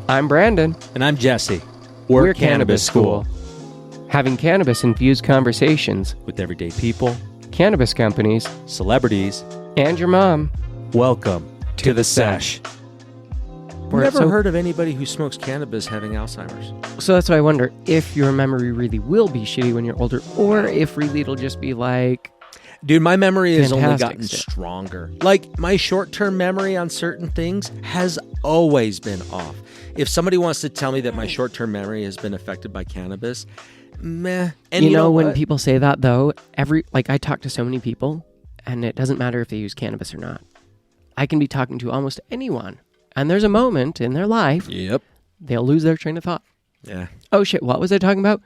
I'm Brandon. And I'm Jesse. We're Cannabis School. Having cannabis-infused conversations with everyday people, cannabis companies, celebrities, and your mom. Welcome to the sesh. Never heard of anybody who smokes cannabis having Alzheimer's. So that's why I wonder if your memory really will be shitty when you're older, or if really it'll just be like... Dude, my memory has only gotten shit. stronger. Like, my short-term memory on certain things has always been off. If somebody wants to tell me that my short-term memory has been affected by cannabis, meh. And you know when what? people say that, though, I talk to so many people, and it doesn't matter if they use cannabis or not. I can be talking to almost anyone, and there's a moment in their life, they'll lose their train of thought. Yeah. Oh, shit, what was I talking about?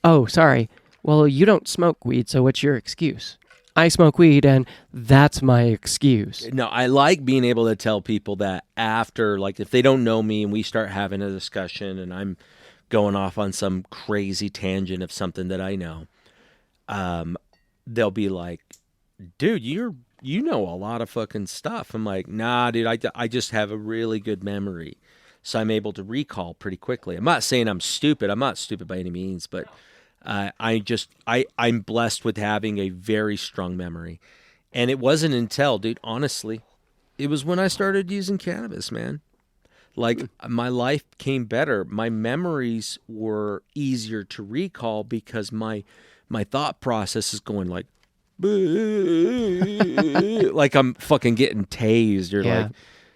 Oh, sorry. Well, you don't smoke weed, so what's your excuse? I smoke weed, and that's my excuse. No, I like being able to tell people that after, like, if they don't know me and we start having a discussion and I'm going off on some crazy tangent of something that I know, they'll be like, dude, you know a lot of fucking stuff. I'm like, nah, dude, I just have a really good memory. So I'm able to recall pretty quickly. I'm not saying I'm stupid. I'm not stupid by any means, but... I'm blessed with having a very strong memory. And it wasn't until, dude, honestly, it was when I started using cannabis, man. Like, my life became better. My memories were easier to recall because my thought process is going like, like I'm fucking getting tased or like,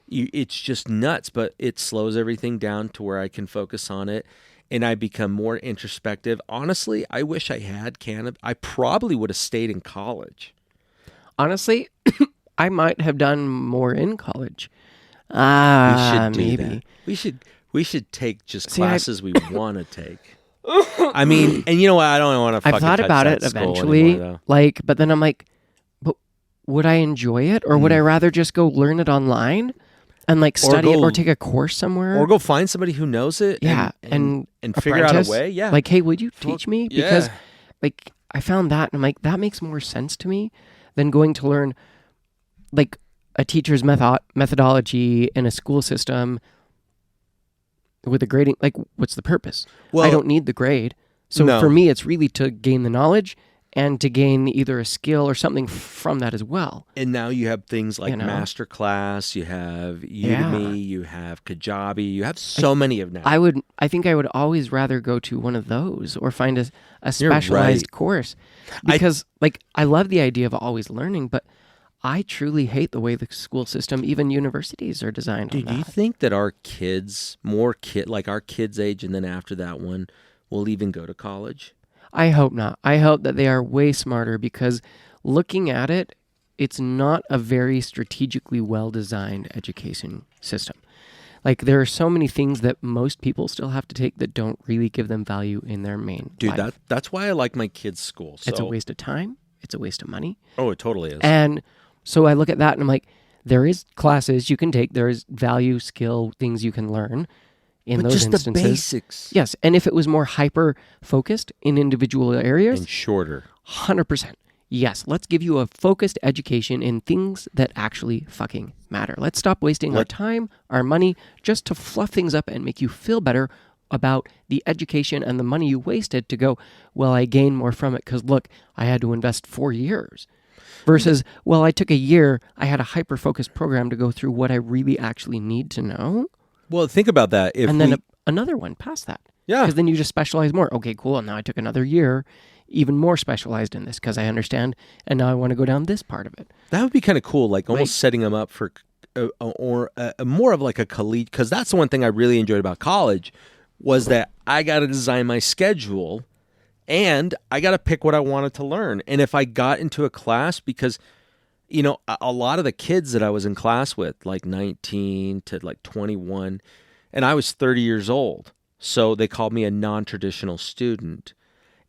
it's just nuts, but it slows everything down to where I can focus on it. And I become more introspective. Honestly, I wish I had cannabis. I probably would have stayed in college. Honestly, I might have done more in college. We should do maybe. that. We should take just classes we want to take. I mean, and you know what? I don't want to fucking I've thought touch about that it skull eventually. anymore, but then I'm like, but would I enjoy it? Or would I rather just go learn it online? And like study it or take a course somewhere. Or go find somebody who knows it and figure out a way. Yeah. Like, hey, would you teach me? Because like I found that and I'm like, that makes more sense to me than going to learn like a teacher's methodology in a school system with a grading. Like, what's the purpose? Well, I don't need the grade. So for me, it's really to gain the knowledge and to gain either a skill or something from that as well. And now you have things like Masterclass, you have Udemy, you have Kajabi, you have so many of them. I think I would always rather go to one of those or find a specialized course. Because I love the idea of always learning, but I truly hate the way the school system, even universities, are designed. Do you think that our kids, like our kids' age and then after that one, will even go to college? I hope not. I hope that they are way smarter because looking at it, it's not a very strategically well-designed education system. Like, there are so many things that most people still have to take that don't really give them value in their main life. That's why I like my kids' school. So. It's a waste of time. It's a waste of money. Oh, it totally is. And so I look at that and I'm like, there is classes you can take. There is value, skill, things you can learn. In those instances. The basics. Yes, and if it was more hyper-focused in individual areas... And shorter. 100%. Yes, let's give you a focused education in things that actually fucking matter. Let's stop wasting our time, our money, just to fluff things up and make you feel better about the education and the money you wasted to go, well, I gained more from it because, look, I had to invest 4 years. Versus, well, I took a year, I had a hyper-focused program to go through what I really actually need to know. Well, think about that. Another one past that. Yeah. Because then you just specialize more. Okay, cool. And now I took another year, even more specialized in this because I understand, and now I want to go down this part of it. That would be kind of cool, like almost setting them up for, more of like a collegiate, because that's the one thing I really enjoyed about college was that I got to design my schedule and I got to pick what I wanted to learn. And if I got into a class, because... You know, a lot of the kids that I was in class with, like 19 to like 21, and I was 30 years old. So they called me a non-traditional student.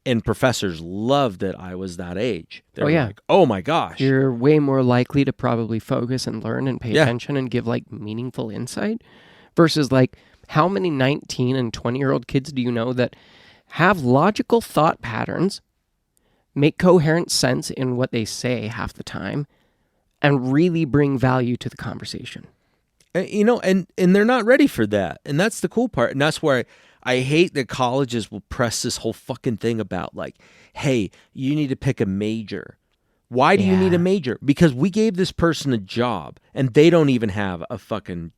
And professors loved that I was that age. They were like, oh my gosh. You're way more likely to probably focus and learn and pay attention and give like meaningful insight. Versus like, how many 19 and 20-year-old kids do you know that have logical thought patterns, make coherent sense in what they say half the time, and really bring value to the conversation? and they're not ready for that. And that's the cool part. And that's where I hate that colleges will press this whole fucking thing about like, hey, you need to pick a major. Why do you need a major? Because we gave this person a job and they don't even have a fucking...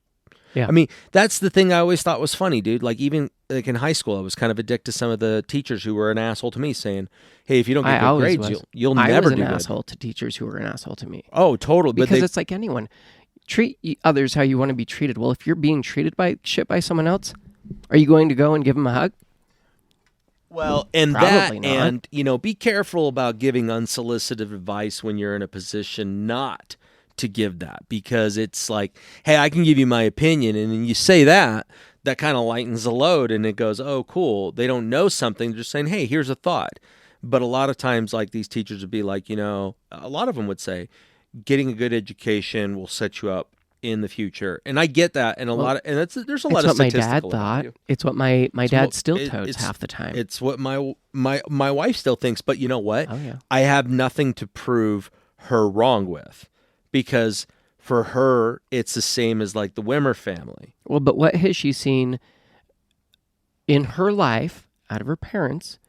Yeah. I mean, that's the thing I always thought was funny, dude. Like, even like in high school, I was kind of addicted to some of the teachers who were an asshole to me, saying, hey, if you don't get good grades, you'll never do good. I was an asshole to teachers who were an asshole to me. Oh, totally. Because it's like anyone. Treat others how you want to be treated. Well, if you're being treated by someone else, are you going to go and give them a hug? Well, and Probably not. And, be careful about giving unsolicited advice when you're in a position not to give that, because it's like, hey, I can give you my opinion, and then you say that kind of lightens the load, and it goes, oh, cool. They don't know something. They're just saying, hey, here's a thought. But a lot of times, like, these teachers would be like, a lot of them would say, getting a good education will set you up in the future. And I get that, and there's a lot of statistical. It's what my dad thought. It's what my dad still totes half the time. It's what my wife still thinks. But you know what? Oh, yeah. I have nothing to prove her wrong with. Because for her, it's the same as like the Wimmer family. Well, but what has she seen in her life out of her parents?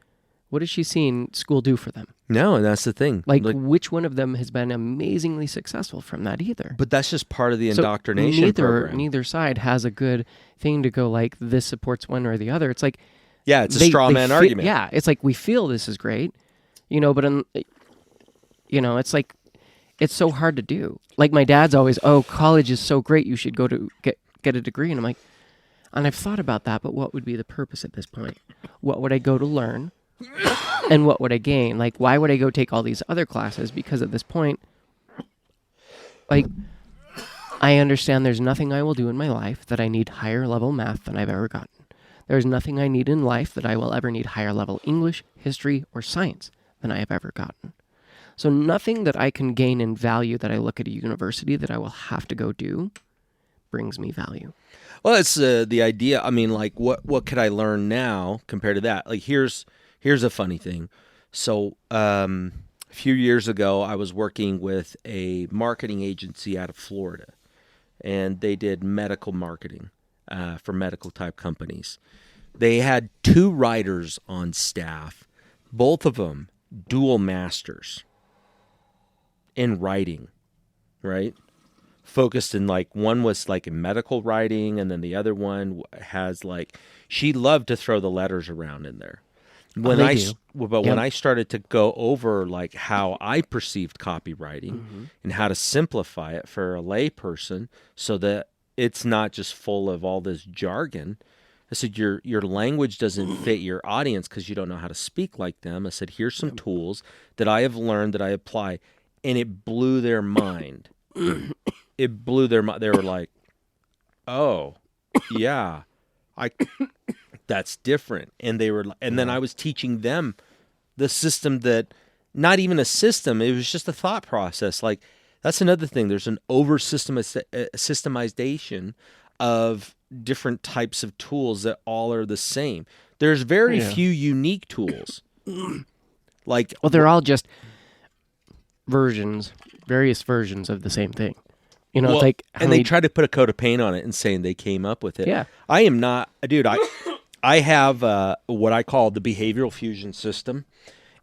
What has she seen school do for them? No, and that's the thing. Like which one of them has been amazingly successful from that either? But that's just part of the indoctrination program. Neither side has a good thing to go like, this supports one or the other. It's like... Yeah, it's a straw man argument. Yeah, it's like, we feel this is great, but it's like... It's so hard to do. Like, my dad's always, oh, college is so great, you should go to get a degree. And I'm like, and I've thought about that, but what would be the purpose at this point? What would I go to learn? And what would I gain? Like, why would I go take all these other classes? Because at this point, like, I understand there's nothing I will do in my life that I need higher level math than I've ever gotten. There's nothing I need in life that I will ever need higher level English, history, or science than I have ever gotten. So nothing that I can gain in value that I look at a university that I will have to go do brings me value. Well, it's the idea. I mean, like, what could I learn now compared to that? Like, here's a funny thing. So a few years ago, I was working with a marketing agency out of Florida, and they did medical marketing for medical type companies. They had 2 writers on staff, both of them dual masters in writing, right? Focused in, like, one was like in medical writing, and then the other one has like, she loved to throw the letters around in there. When I started to go over like how I perceived copywriting and how to simplify it for a lay person so that it's not just full of all this jargon, I said, your language doesn't fit your audience because you don't know how to speak like them. I said, here's some tools that I have learned that I apply. And it blew their mind. It blew their mind. They were like, oh, yeah, that's different. And then I was teaching them the system that, not even a system, it was just a thought process. Like, that's another thing. There's an systemization of different types of tools that all are the same. There's very few unique tools. Like, well, they're all just various versions of the same thing. It's like, they try to put a coat of paint on it and saying they came up with it. Yeah. I am not, dude. I have what I call the behavioral fusion system,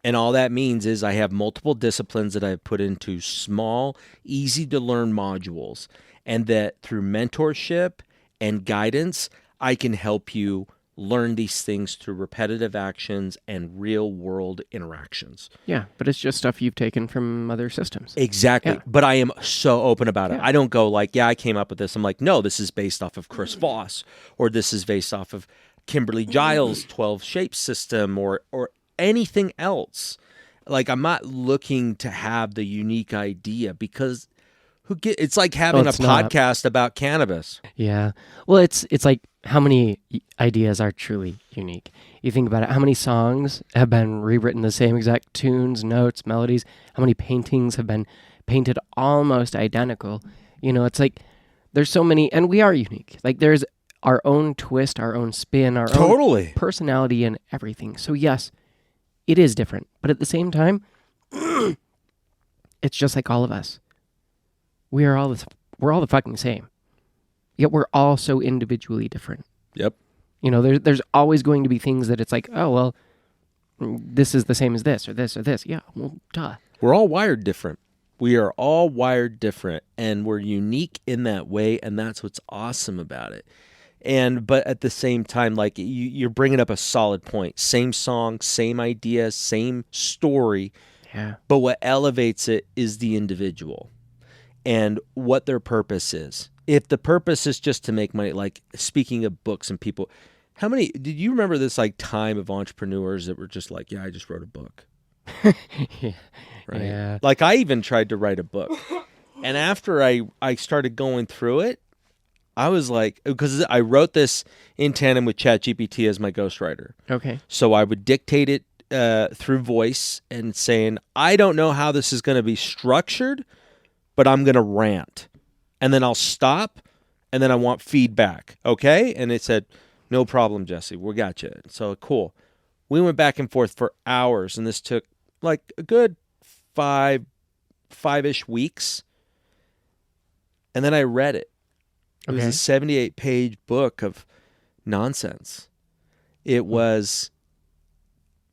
and all that means is I have multiple disciplines that I've put into small, easy to learn modules, and that through mentorship and guidance, I can help you learn these things through repetitive actions and real world interactions. Yeah, but it's just stuff you've taken from other systems. Exactly. Yeah. But I am so open about it. I don't go like, I came up with this. I'm like, no, this is based off of Chris Voss, or this is based off of Kimberly Giles' 12 shape system, or anything else. Like, I'm not looking to have the unique idea, because it's like having a podcast about cannabis. Yeah. Well, it's like, how many ideas are truly unique? You think about it, how many songs have been rewritten the same exact tunes, notes, melodies? How many paintings have been painted almost identical? It's like, there's so many, and we are unique. Like, there's our own twist, our own spin, our own personality and everything. So yes, it is different. But at the same time, it's just like all of us. We're all the fucking same. yet we're all so individually different. Yep. You know, there's always going to be things that it's like, oh, well, this is the same as this or this or this. Yeah, well, duh. We're all wired different. We are all wired different, and we're unique in that way, and that's what's awesome about it. But at the same time, like you're bringing up a solid point. Same song, same idea, same story. Yeah. But what elevates it is the individual and what their purpose is. If the purpose is just to make money, like speaking of books and people, did you remember this like time of entrepreneurs that were just like, yeah, I just wrote a book. Yeah. Right. Yeah. Like I even tried to write a book. And after I started going through it, I was like, because I wrote this in tandem with ChatGPT as my ghostwriter. Okay. So I would dictate it through voice and saying, I don't know how this is going to be structured, but I'm going to rant. And then I'll stop, and then I want feedback. Okay? And it said, no problem, Jesse. We got you. So cool. We went back and forth for hours, and this took like a good five-ish weeks. And then I read it. It was a 78-page book of nonsense. It was,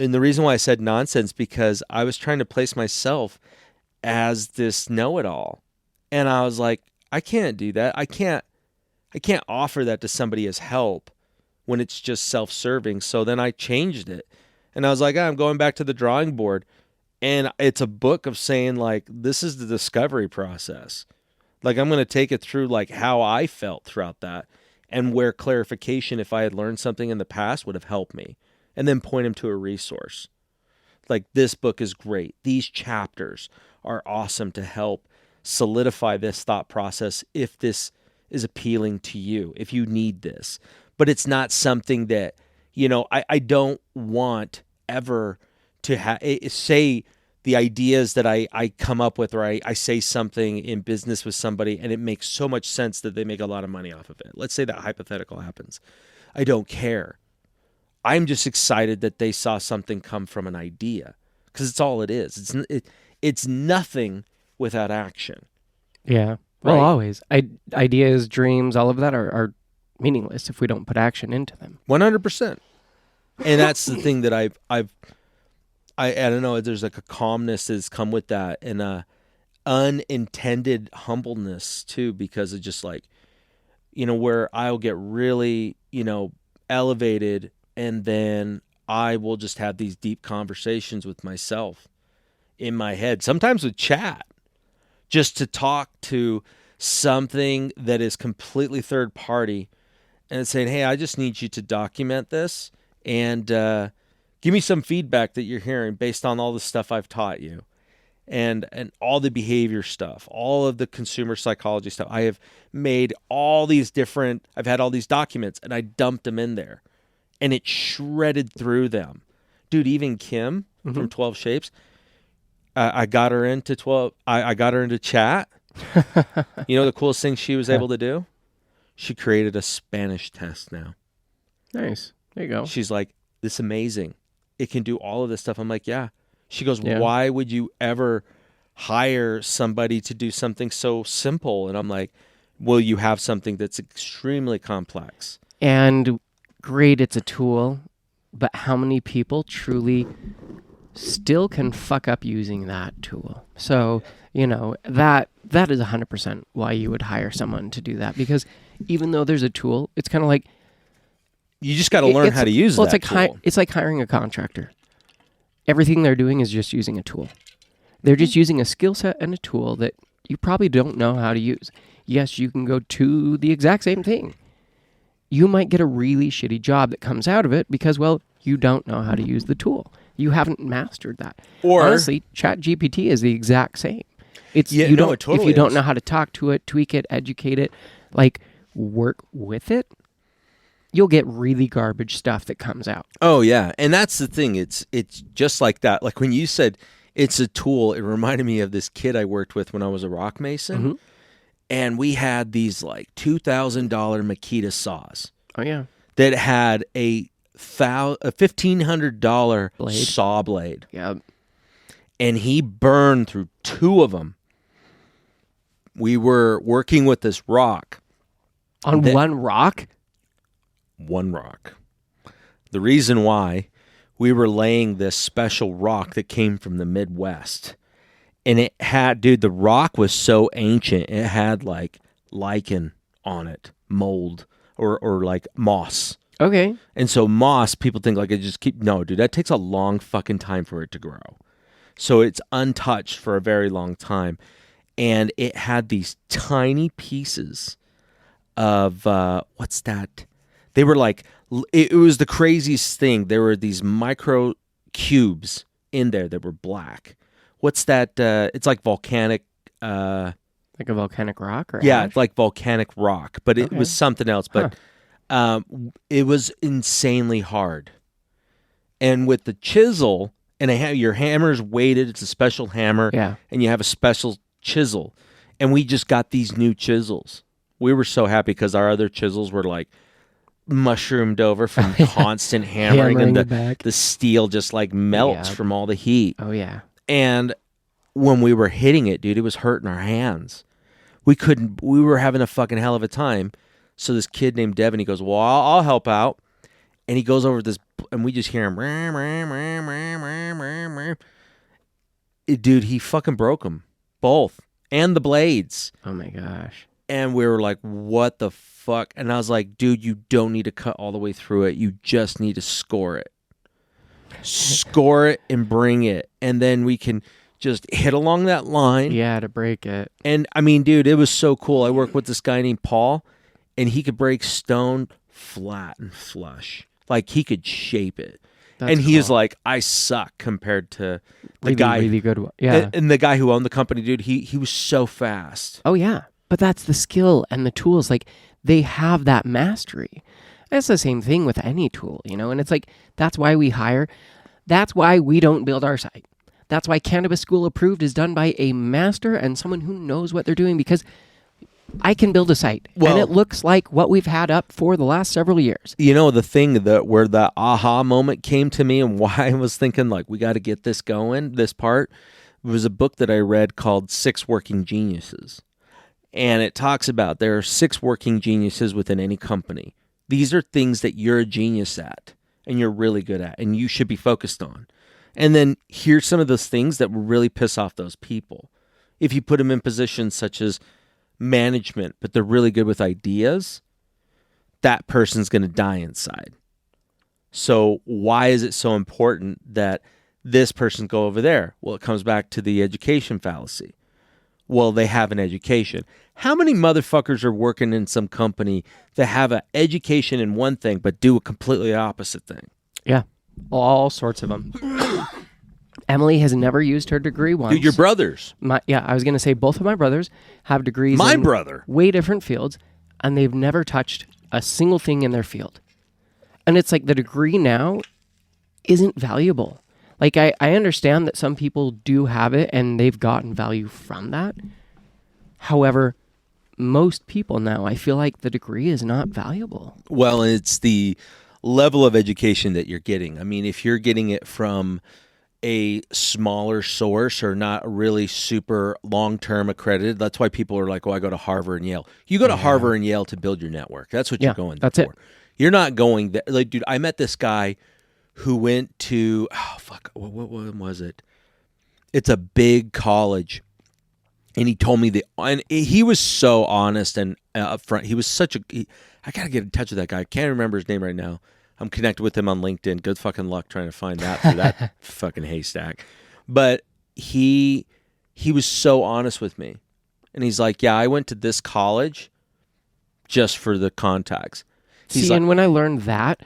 and the reason why I said nonsense, because I was trying to place myself as this know-it-all. And I was like, I can't do that. I can't offer that to somebody as help when it's just self-serving. So then I changed it. And I was like, I'm going back to the drawing board. And it's a book of saying, like, this is the discovery process. Like, I'm going to take it through, like, how I felt throughout that and where clarification, if I had learned something in the past, would have helped me. And then point them to a resource. Like, this book is great. These chapters are awesome to help solidify this thought process if this is appealing to you, if you need this. But it's not something that, you know, I don't want ever to say the ideas that I come up with, or I say something in business with somebody and it makes so much sense that they make a lot of money off of it. Let's say that hypothetical happens. I don't care. I'm just excited that they saw something come from an idea, because it's all it is. It's nothing without action. Yeah. Well, always. Ideas, dreams, all of that are meaningless if we don't put action into them. 100%. And that's the thing that I don't know, there's like a calmness that's come with that, and a unintended humbleness too, because it's just like, you know, where I'll get really, you know, elevated, and then I will just have these deep conversations with myself in my head, sometimes with chat, just to talk to something that is completely third party and saying, hey, I just need you to document this and give me some feedback that you're hearing based on all the stuff I've taught you, and all the behavior stuff, all of the consumer psychology stuff. I have made all these different, I've had all these documents, and I dumped them in there, and it shredded through them. Dude, even Kim from 12 Shapes, I got her into 12. I got her into chat. You know the coolest thing she was able to do? She created a Spanish test now. Nice. There you go. She's like, this is amazing. It can do all of this stuff. I'm like, yeah. She goes, why would you ever hire somebody to do something so simple? And I'm like, well, you have something that's extremely complex. And great, it's a tool, but how many people truly still can fuck up using that tool? So, you know, that is 100% why you would hire someone to do that, because even though there's a tool, it's kind of like, you just got to learn how to use that tool. It's like hiring a contractor. Everything they're doing is just using a tool. They're just using a skill set and a tool that you probably don't know how to use. Yes, you can go to the exact same thing. You might get a really shitty job that comes out of it because, well, you don't know how to use the tool. You haven't mastered that. Or honestly, ChatGPT is the exact same. It's it totally if you don't know how to talk to it, tweak it, educate it, like work with it, you'll get really garbage stuff that comes out. Oh yeah, and that's the thing. It's just like that. Like when you said it's a tool, it reminded me of this kid I worked with when I was a rock mason, and we had these like $2,000 Makita saws. Oh yeah, that had a $1,500 saw blade. Yeah, and he burned through two of them. We were working with this rock, On one rock? One rock. The reason why, we were laying this special rock that came from the Midwest. And it had, dude, the rock was so ancient. It had like lichen on it, mold, or like moss. Okay. And so moss, people think like it just no, dude, that takes a long fucking time for it to grow. So it's untouched for a very long time. And it had these tiny pieces of, what's that? They were like, it was the craziest thing. There were these micro cubes in there that were black. What's that? It's like volcanic. Like a volcanic rock? Or yeah, ash? it's like volcanic rock, but it was something else. But it was insanely hard. And with the chisel, and your hammer's weighted. It's a special hammer. Yeah. And you have a special chisel. And we just got these new chisels. We were so happy because our other chisels were like mushroomed over from constant hammering and the steel just like melts from all the heat. Oh, yeah. And when we were hitting it, dude, it was hurting our hands. We were having a fucking hell of a time. So this kid named Devin, he goes, well, I'll help out. And he goes over this, and we just hear him. Dude, he fucking broke them. Both. And the blades. Oh, my gosh. And we were like, what the fuck? And I was like, dude, you don't need to cut all the way through it. You just need to score it. Score it and bring it. And then we can just hit along that line. Yeah, to break it. And I mean, dude, it was so cool. I worked with this guy named Paul, and he could break stone flat and flush. Like he could shape it. That's and he cool. was like, I suck compared to the really, guy. Really good. Yeah. And the guy who owned the company, dude, he was so fast. Oh, yeah. But that's the skill and the tools. Like, they have that mastery. It's the same thing with any tool, you know? And it's like, that's why we hire. That's why we don't build our site. That's why Cannabis School Approved is done by a master and someone who knows what they're doing, because I can build a site, and it looks like what we've had up for the last several years. You know, the thing where the aha moment came to me and why I was thinking, like, we got to get this going, this part, was a book that I read called 6 Working Geniuses. And it talks about there are 6 working geniuses within any company. These are things that you're a genius at and you're really good at and you should be focused on. And then here's some of those things that will really piss off those people. If you put them in positions such as management, but they're really good with ideas, that person's going to die inside. So why is it so important that this person go over there? Well, it comes back to the education fallacy. Well, they have an education. How many motherfuckers are working in some company that have an education in one thing but do a completely opposite thing? Yeah, all sorts of them. Emily has never used her degree once. Dude, your brothers. I was going to say both of my brothers have degrees My in brother. way different fields, and they've never touched a single thing in their field. And it's like the degree now isn't valuable. Like, I understand that some people do have it and they've gotten value from that. However, most people now, I feel like the degree is not valuable. Well, it's the level of education that you're getting. I mean, if you're getting it from a smaller source or not really super long-term accredited, that's why people are like, oh, I go to Harvard and Yale. You go to Harvard and Yale to build your network. That's what you're going there for. You're not going there. Like, dude, I met this guy who went to, what was it? It's a big college. And he told me and he was so honest and upfront. He was I got to get in touch with that guy. I can't remember his name right now. I'm connected with him on LinkedIn. Good fucking luck trying to find that through that fucking haystack. But he was so honest with me. And he's like, yeah, I went to this college just for the contacts. And when I learned that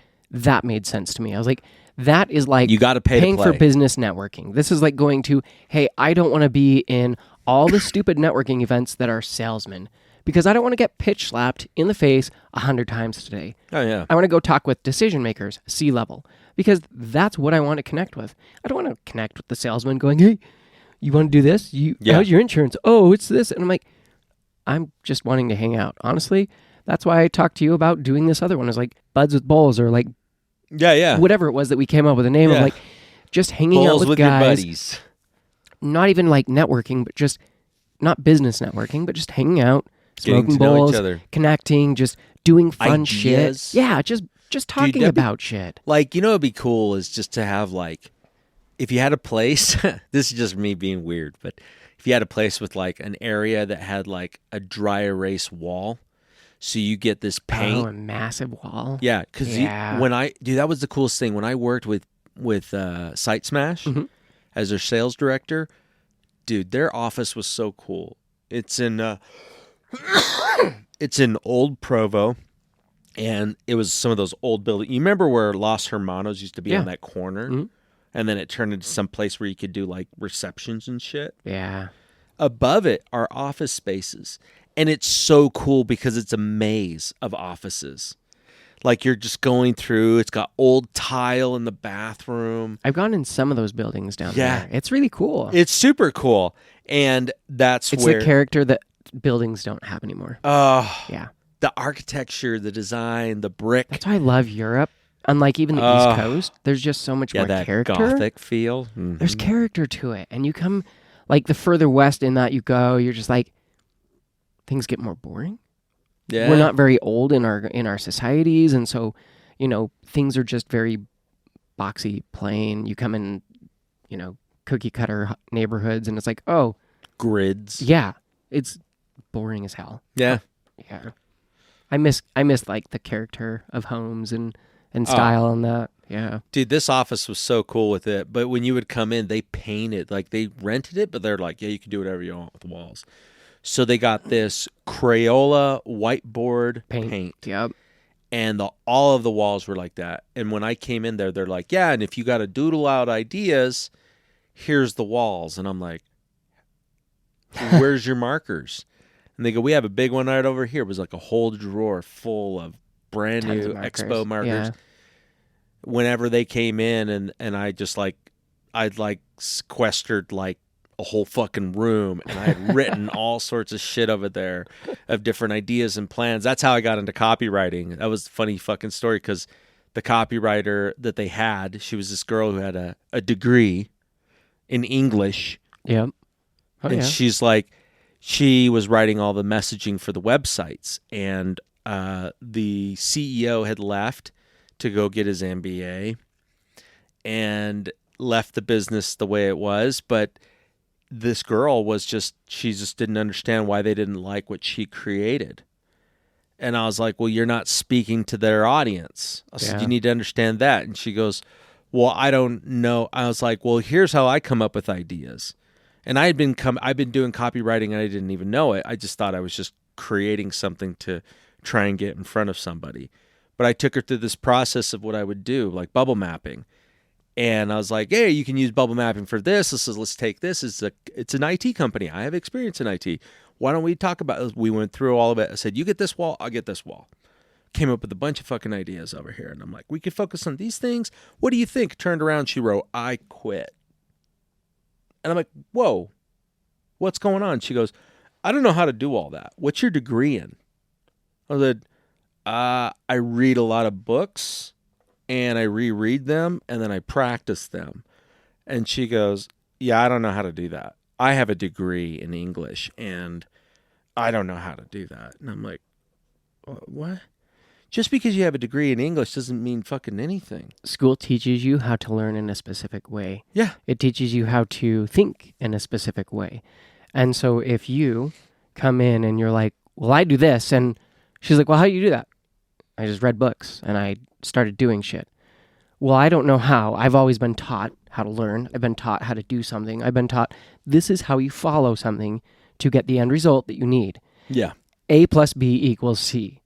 made sense to me. I was like, that is like you got to pay paying to play. for business networking. This is like going to, hey, I don't want to be in all the stupid networking events that are salesmen because I don't want to get pitch slapped in the face 100 times today. Oh, yeah. I want to go talk with decision makers, C-level, because that's what I want to connect with. I don't want to connect with the salesman going, hey, you want to do this? How's your insurance? Oh, it's this. And I'm like, I'm just wanting to hang out. Honestly, that's why I talked to you about doing this other one. It's like Buds with Bowls or like whatever it was that we came up with a name of, like just hanging out with guys. Your buddies. Not even like networking, but just not business networking, but just hanging out, smoking Getting to know bowls, each other. connecting, just doing fun Ideas. shit. Yeah, just talking that'd be- about shit. Like, it'd be cool is just to have, like, if you had a place, this is just me being weird, but if you had a place with, like, an area that had, like, a dry erase wall, so you get this paint. Oh, a massive wall. Yeah, because that was the coolest thing. When I worked with Site Smash as their sales director, dude, their office was so cool. It's in Old Provo, and it was some of those old buildings. You remember where Los Hermanos used to be on that corner? And then it turned into some place where you could do, like, receptions and shit. Yeah. Above it are office spaces. And it's so cool because it's a maze of offices. Like, you're just going through. It's got old tile in the bathroom. I've gone in some of those buildings down there. It's really cool. It's super cool. And it's where... the character that buildings don't have anymore. Yeah. The architecture, the design, the brick. That's why I love Europe. Unlike even the East Coast, there's just so much more that character. Gothic feel. Mm-hmm. There's character to it. And you come, like, the further west in that you go, you're just like, things get more boring. Yeah. We're not very old in our societies, and so, things are just very boxy, plain. You come in, cookie cutter neighborhoods, and it's like, oh, grids. Yeah, it's boring as hell. Yeah. Yeah. I miss like the character of homes and style and that. Yeah. Dude, this office was so cool with it. But when you would come in, they painted, like, they rented it, but they're like, yeah, you can do whatever you want with the walls. So they got this Crayola whiteboard paint. Yep. And all of the walls were like that. And when I came in there, they're like, yeah, and if you got to doodle out ideas, here's the walls. And I'm like, where's your markers? And they go, we have a big one right over here. It was like a whole drawer full of brand new Expo markers. Yeah. Whenever they came in and I just I'd sequestered like a whole fucking room, and I had written all sorts of shit over there of different ideas and plans. That's how I got into copywriting. That was a funny fucking story because the copywriter that they had, she was this girl who had a degree in English. Yep. Oh, and she's like, she was writing all the messaging for the websites, and the CEO had left to go get his MBA and left the business the way it was. But this girl she just didn't understand why they didn't like what she created. And I was like, well, you're not speaking to their audience. I said, you need to understand that. And she goes, well, I don't know. I was like, well, here's how I come up with ideas. And I've been doing copywriting and I didn't even know it. I just thought I was just creating something to try and get in front of somebody. But I took her through this process of what I would do, like bubble mapping. And I was like, hey, you can use bubble mapping for this. Let's take this. It's an IT company. I have experience in IT. Why don't we talk about it? We went through all of it. I said, you get this wall, I'll get this wall. Came up with a bunch of fucking ideas over here. And I'm like, we could focus on these things. What do you think? Turned around, she wrote, I quit. And I'm like, whoa, what's going on? She goes, I don't know how to do all that. What's your degree in? I said, I read a lot of books and I reread them and then I practice them. And she goes, yeah, I don't know how to do that. I have a degree in English and I don't know how to do that. And I'm like, what? Just because you have a degree in English doesn't mean fucking anything. School teaches you how to learn in a specific way. Yeah. It teaches you how to think in a specific way. And so if you come in and you're like, well, I do this. And she's like, well, how do you do that? I just read books and I started doing shit. Well, I don't know how. I've always been taught how to learn. I've been taught how to do something. I've been taught this is how you follow something to get the end result that you need. Yeah. A plus B equals C.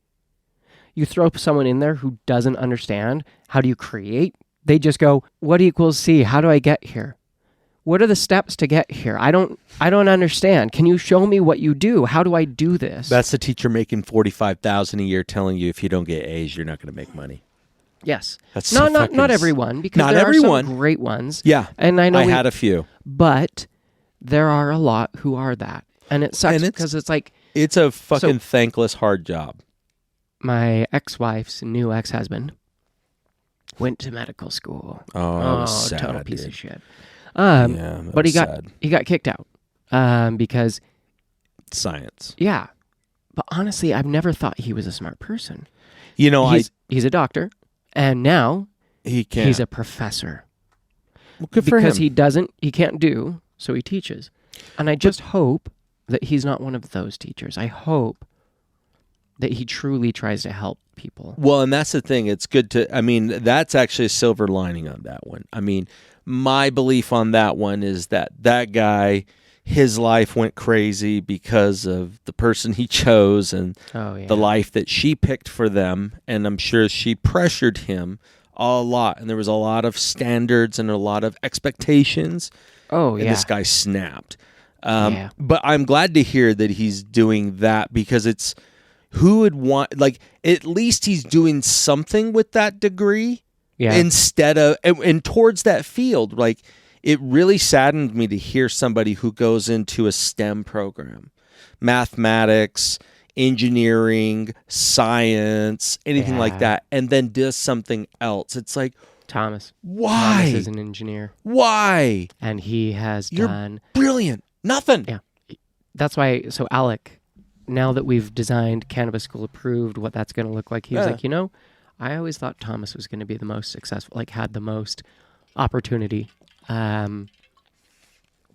You throw someone in there who doesn't understand how do you create, they just go, what equals C? How do I get here? What are the steps to get here? I don't understand. Can you show me what you do? How do I do this? That's the teacher making $45,000 a year telling you if you don't get A's, you're not going to make money. Yes. That's not everyone, because not there everyone. are some great ones. Yeah. And I know I had a few. But there are a lot who are that. And it sucks because it's like, it's a fucking thankless hard job. My ex-wife's new ex-husband went to medical school. Oh, sad, total piece dude. of shit. But he got kicked out because science. Yeah, But honestly, I've never thought he was a smart person. You know, He's a doctor, and now he's a professor. Well, good for him. Because he can't do, so he teaches. And I just hope that he's not one of those teachers. I hope that he truly tries to help people. Well, and that's the thing. It's good to, I mean, that's actually a silver lining on that one. I mean, my belief on that one is that guy, his life went crazy because of the person he chose and the life that she picked for them. And I'm sure she pressured him a lot. And there was a lot of standards and a lot of expectations. And this guy snapped. But I'm glad to hear that he's doing that, because it's, who would want, like, at least he's doing something with that degree instead of, and towards that field. Like, it really saddened me to hear somebody who goes into a STEM program, mathematics, engineering, science, anything like that, and then does something else. It's like, Thomas. Why? Thomas is an engineer. Why? And he has done... brilliant. Nothing. Yeah. That's why, so Alec, now that we've designed Cannabis School Approved, what that's going to look like, he was like, you know, I always thought Thomas was going to be the most successful, like had the most opportunity.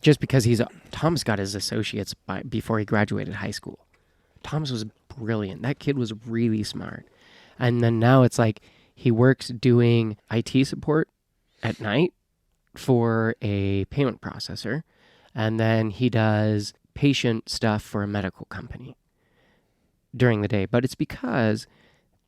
Just because Thomas got his associates before he graduated high school. Thomas was brilliant. That kid was really smart. And then now it's like he works doing IT support at night for a payment processor. And then he does patient stuff for a medical company during the day. But it's because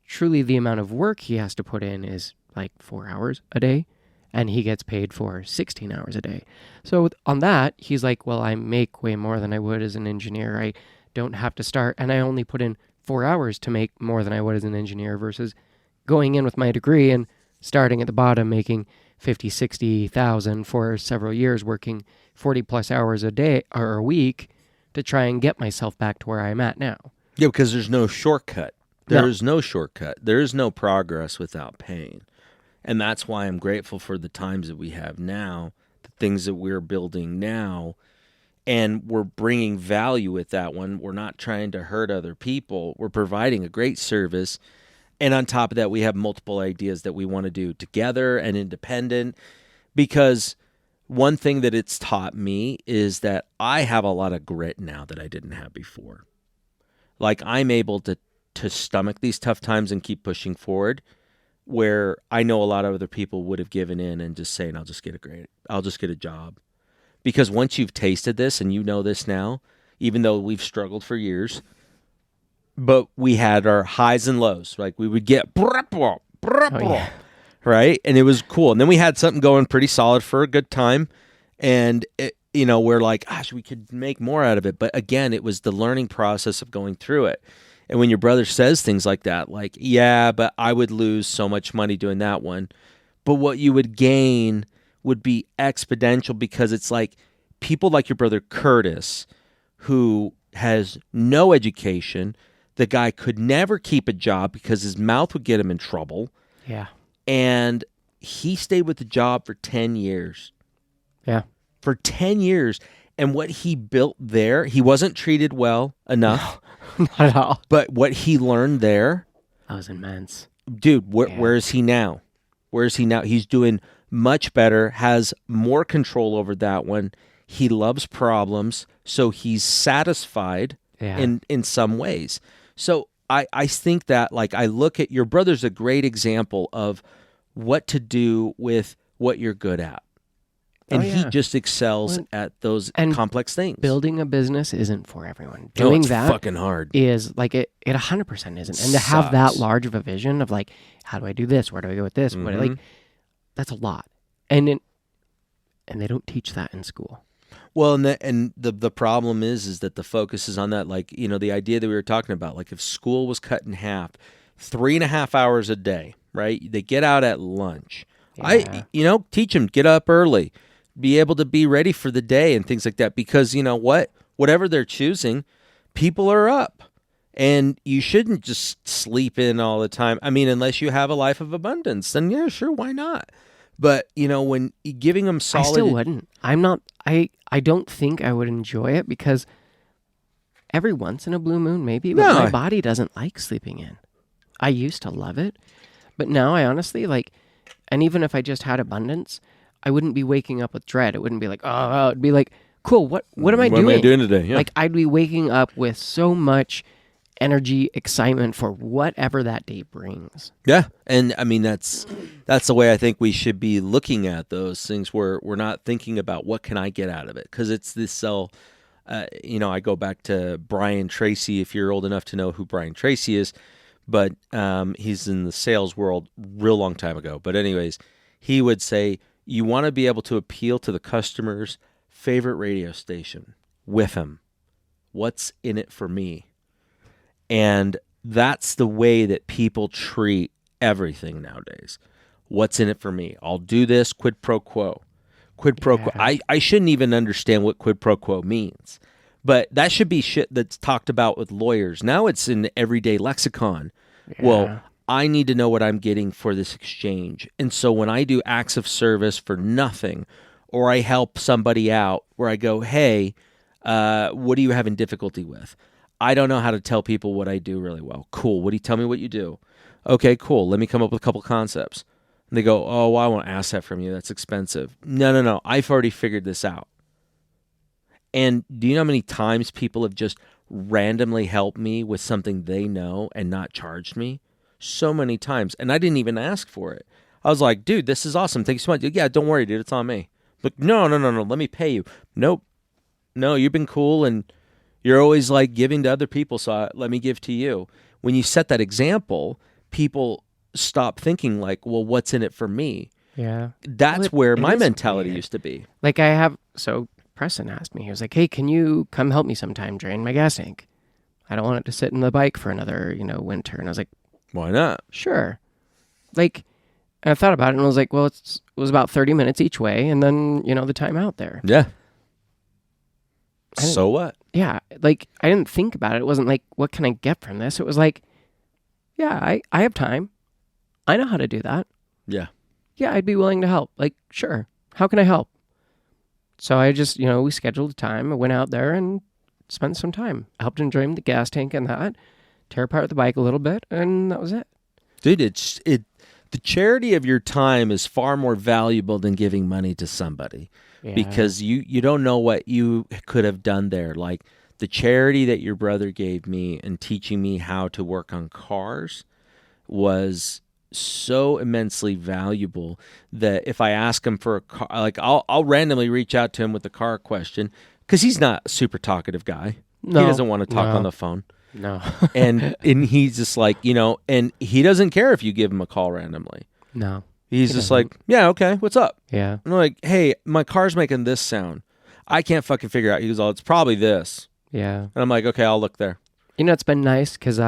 truly the amount of work he has to put in is like 4 hours a day, and he gets paid for 16 hours a day. So on that, he's like, well, I make way more than I would as an engineer. I don't have to start, and I only put in 4 hours to make more than I would as an engineer versus going in with my degree and starting at the bottom, making 50, 60,000 for several years, working 40 plus hours a day or a week to try and get myself back to where I'm at now. Yeah, because there's no shortcut. There is no shortcut. There is no progress without pain. And that's why I'm grateful for the times that we have now, the things that we're building now, and we're bringing value with that one. We're not trying to hurt other people. We're providing a great service. And on top of that, we have multiple ideas that we want to do together and independent, because one thing that it's taught me is that I have a lot of grit now that I didn't have before. Like, I'm able to stomach these tough times and keep pushing forward, where I know a lot of other people would have given in and just saying, I'll just get a job. Because once you've tasted this and you know this now, even though we've struggled for years, but we had our highs and lows. Like, we would get right? And it was cool. And then we had something going pretty solid for a good time. And, we're like, gosh, we could make more out of it. But again, it was the learning process of going through it. And when your brother says things like that, like, yeah, but I would lose so much money doing that one. But what you would gain would be exponential, because it's like people like your brother Curtis, who has no education. The guy could never keep a job because his mouth would get him in trouble. Yeah. And he stayed with the job for 10 years. Yeah. For 10 years. And what he built there, he wasn't treated well enough. No, not at all. But what he learned there, that was immense. Dude, where is he now? Where is he now? He's doing much better, has more control over that one. He loves problems, so he's satisfied in some ways. So I think that, like, I look at your brother's a great example of what to do with what you're good at. And he just excels at those complex things. Building a business isn't for everyone. Doing that fucking hard. Is like it 100% isn't. And to have that large of a vision of like, how do I do this? Where do I go with this? Mm-hmm. That's a lot. And they don't teach that in school. Well, and the problem is that the focus is on that, like, the idea that we were talking about, like if school was cut in half, 3.5 hours a day, right? They get out at lunch. Yeah. Teach them, get up early, be able to be ready for the day and things like that, because whatever they're choosing, people are up, and you shouldn't just sleep in all the time. I mean, unless you have a life of abundance, then yeah, sure, why not? But when giving them solid, I still wouldn't. I don't think I would enjoy it, because every once in a blue moon, maybe, but my body doesn't like sleeping in. I used to love it, but now I honestly like, and even if I just had abundance, I wouldn't be waking up with dread. It wouldn't be like, oh, it'd be like, cool, what am I doing? What am I doing today? Yeah. Like, I'd be waking up with so much energy, excitement for whatever that day brings. Yeah. And I mean, that's the way I think we should be looking at those things, where we're not thinking about what can I get out of it? Because it's this I go back to Brian Tracy, if you're old enough to know who Brian Tracy is, but he's in the sales world real long time ago. But anyways, he would say, you want to be able to appeal to the customer's favorite radio station with him. What's in it for me? And that's the way that people treat everything nowadays. What's in it for me? I'll do this, quid pro quo. Quid pro quo. I shouldn't even understand what quid pro quo means. But that should be shit that's talked about with lawyers. Now it's in everyday lexicon. Yeah. Well, I need to know what I'm getting for this exchange. And so when I do acts of service for nothing, or I help somebody out where I go, hey, what are you having difficulty with? I don't know how to tell people what I do really well. Cool. What do you tell me what you do? Okay, cool. Let me come up with a couple concepts. And they go, oh, well, I won't ask that from you. That's expensive. No. I've already figured this out. And do you know how many times people have just randomly helped me with something they know and not charged me? So many times. And I didn't even ask for it. I was like, dude, this is awesome. Thank you so much. Yeah, don't worry, dude. It's on me. But no. Let me pay you. Nope. No, you've been cool, and you're always like giving to other people, so let me give to you. When you set that example, people stop thinking like, well, what's in it for me? Yeah. That's where my mentality used to be. Like so Preston asked me, he was like, hey, can you come help me sometime drain my gas tank? I don't want it to sit in the bike for another, winter. And I was like, why not? Sure. Like, and I thought about it and I was like, well, it was about 30 minutes each way. And then, the time out there. Yeah. So what? Yeah. Like, I didn't think about it. It wasn't like, what can I get from this? It was like, yeah, I have time. I know how to do that. Yeah. Yeah, I'd be willing to help. Like, sure. How can I help? So I just, we scheduled a time. I went out there and spent some time. I helped him drain the gas tank and that, tear apart the bike a little bit, and that was it. Dude, the charity of your time is far more valuable than giving money to somebody. Yeah. Because you don't know what you could have done there. Like the charity that your brother gave me and teaching me how to work on cars was so immensely valuable that if I ask him for a car, like I'll randomly reach out to him with a car question, because he's not a super talkative guy. No, he doesn't want to talk on the phone. No. and he's just like, and he doesn't care if you give him a call randomly. No. He's just like, yeah, okay, what's up? Yeah. And I'm like, hey, my car's making this sound. I can't fucking figure out. He goes, oh, it's probably this. Yeah. And I'm like, okay, I'll look there. It's been nice because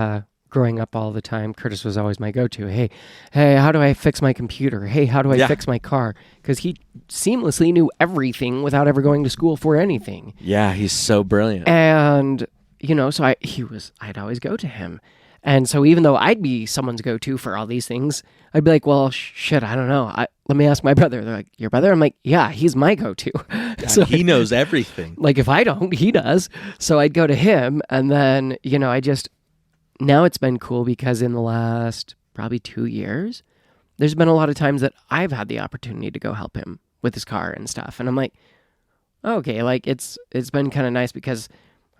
growing up all the time, Curtis was always my go-to. Hey, how do I fix my computer? Hey, how do I fix my car? Because he seamlessly knew everything without ever going to school for anything. Yeah, he's so brilliant. And, so I'd always go to him. And so even though I'd be someone's go-to for all these things, I'd be like, well, shit, I don't know. Let me ask my brother. They're like, your brother? I'm like, yeah, he's my go-to. So he knows everything. Like if I don't, he does. So I'd go to him. And then, now it's been cool because in the last probably 2 years, there's been a lot of times that I've had the opportunity to go help him with his car and stuff. And I'm like, okay, like it's been kind of nice because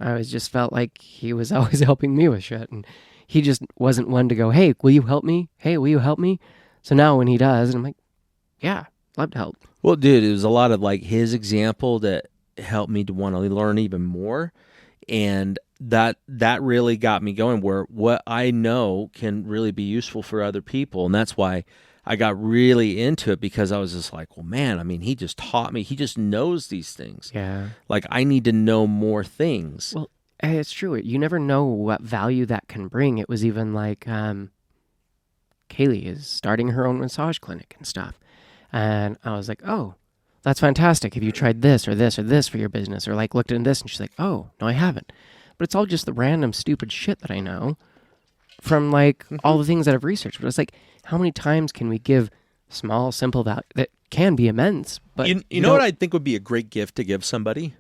I always just felt like he was always helping me with shit. And he just wasn't one to go, hey, will you help me? Hey, will you help me? So now when he does, and I'm like, yeah, love to help. Well, dude, it was a lot of like his example that helped me to want to learn even more. And that really got me going, where what I know can really be useful for other people. And that's why I got really into it, because I was just like, well, man, I mean, he just taught me. He just knows these things. Yeah. Like I need to know more things. Well, it's true. You never know what value that can bring. It was even like Kaylee is starting her own massage clinic and stuff. And I was like, oh, that's fantastic. Have you tried this or this or this for your business? Or like looked into this? And she's like, oh, no, I haven't. But it's all just the random stupid shit that I know from like all the things that I've researched. But it's like, how many times can we give small, simple value that can be immense? But you know what I think would be a great gift to give somebody?